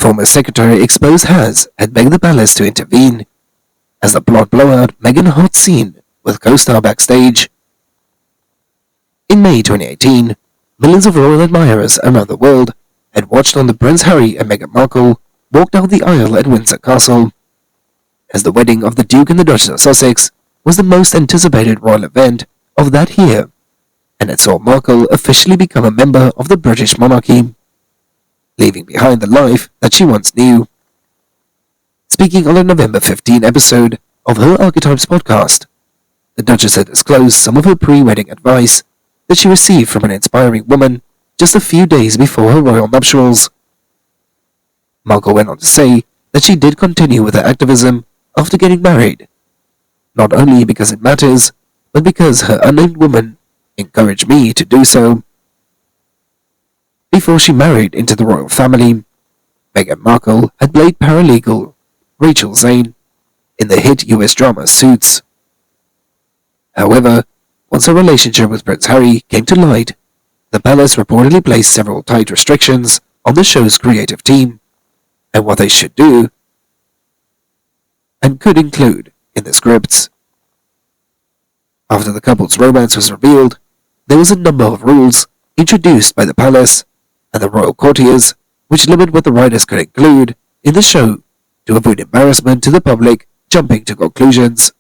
former secretary exposed has had begged the palace to intervene, as the plot blowout Meghan hot scene with Costar Backstage. In May 2018, millions of royal admirers around the world had watched on the Prince Harry and Meghan Markle walk down the aisle at Windsor Castle, as the wedding of the Duke and the Duchess of Sussex was the most anticipated royal event of that year, and it saw Markle officially become a member of the British monarchy, leaving behind the life that she once knew. Speaking on a November 15 episode of her Archetypes podcast, the Duchess had disclosed some of her pre-wedding advice that she received from an inspiring woman just a few days before her royal nuptials. Markle went on to say that she did continue with her activism after getting married, not only because it matters, but because her unnamed woman encouraged me to do so. Before she married into the royal family, Meghan Markle had played paralegal Rachel Zane in the hit US drama Suits. However, once her relationship with Prince Harry came to light, the palace reportedly placed several tight restrictions on the show's creative team and what they should do and could include in the scripts. After the couple's romance was revealed, there was a number of rules introduced by the palace and the royal courtiers which limit what the writers could include in the show to avoid embarrassment to the public jumping to conclusions.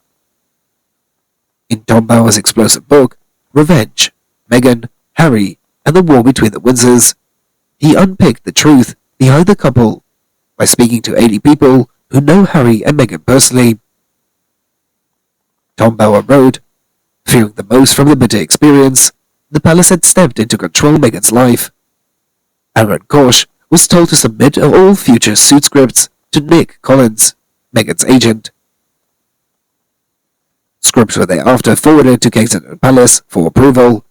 In Tom Bower's explosive book, Revenge, Meghan, Harry, and the War Between the Windsors, he unpicked the truth behind the couple by speaking to 80 people who know Harry and Meghan personally. Tom Bower wrote, fearing the most from the bitter experience, the palace had stepped in to control Meghan's life. Aaron Kosh was told to submit all future suit scripts to Nick Collins, Meghan's agent. Scripts were thereafter forwarded to Kensington Palace for approval,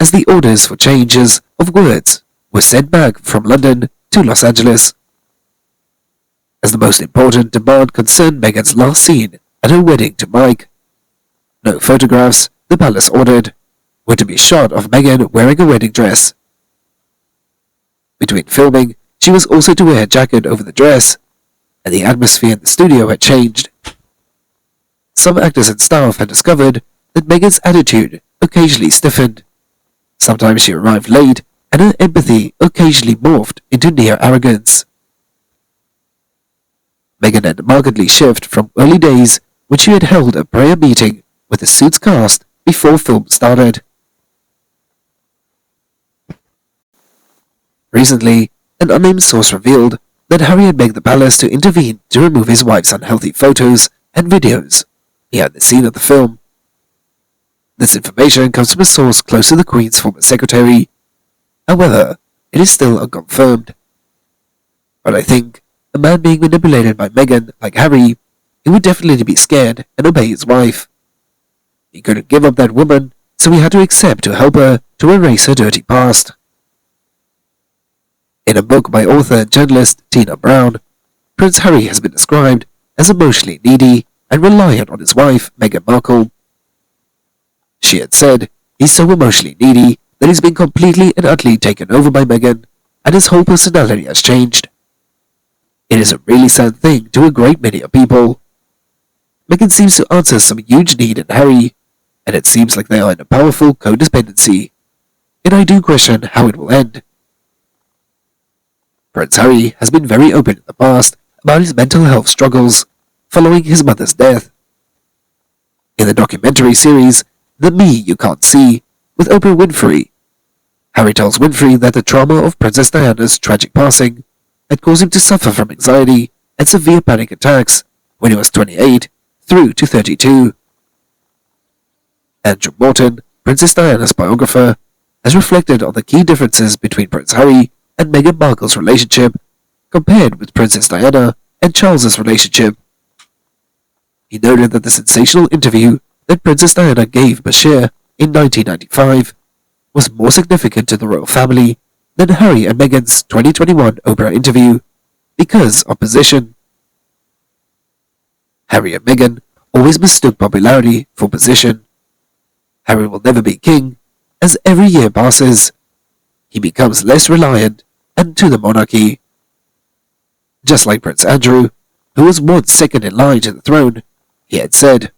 as the orders for changes of words were sent back from London to Los Angeles. As the most important demand concerned Meghan's last scene at her wedding to Mike. No photographs, the palace ordered, were to be shot of Meghan wearing a wedding dress. Between filming, she was also to wear a jacket over the dress, and the atmosphere in the studio had changed. Some actors and staff had discovered that Meghan's attitude occasionally stiffened. Sometimes she arrived late, and her empathy occasionally morphed into near arrogance. Meghan had markedly shifted from early days when she had held a prayer meeting with the Suits cast before film started. Recently, an unnamed source revealed that Harry had begged the palace to intervene to remove his wife's unhealthy photos and videos behind the scene of the film. This information comes from a source close to the Queen's former secretary. However, it is still unconfirmed. But I think a man being manipulated by Meghan, like Harry, he would definitely be scared and obey his wife. He couldn't give up that woman, so he had to accept to help her to erase her dirty past. In a book by author and journalist Tina Brown, Prince Harry has been described as emotionally needy and reliant on his wife, Meghan Markle. She had said he's so emotionally needy that he's been completely and utterly taken over by Meghan, and his whole personality has changed. It is a really sad thing to a great many of people. Meghan seems to answer some huge need in Harry, and it seems like they are in a powerful codependency, and I do question how it will end. Prince Harry has been very open in the past about his mental health struggles following his mother's death. In the documentary series, The Me You Can't See, with Oprah Winfrey, Harry tells Winfrey that the trauma of Princess Diana's tragic passing had caused him to suffer from anxiety and severe panic attacks when he was 28 through to 32. Andrew Morton, Princess Diana's biographer, has reflected on the key differences between Prince Harry and Meghan Markle's relationship compared with Princess Diana and Charles's relationship. He noted that the sensational interview that Princess Diana gave Bashir in 1995 was more significant to the royal family than Harry and Meghan's 2021 Oprah interview because of position. Harry and Meghan always mistook popularity for position. Harry will never be king, as every year passes, he becomes less reliant and to the monarchy. Just like Prince Andrew, who was once second in line to the throne, he had said,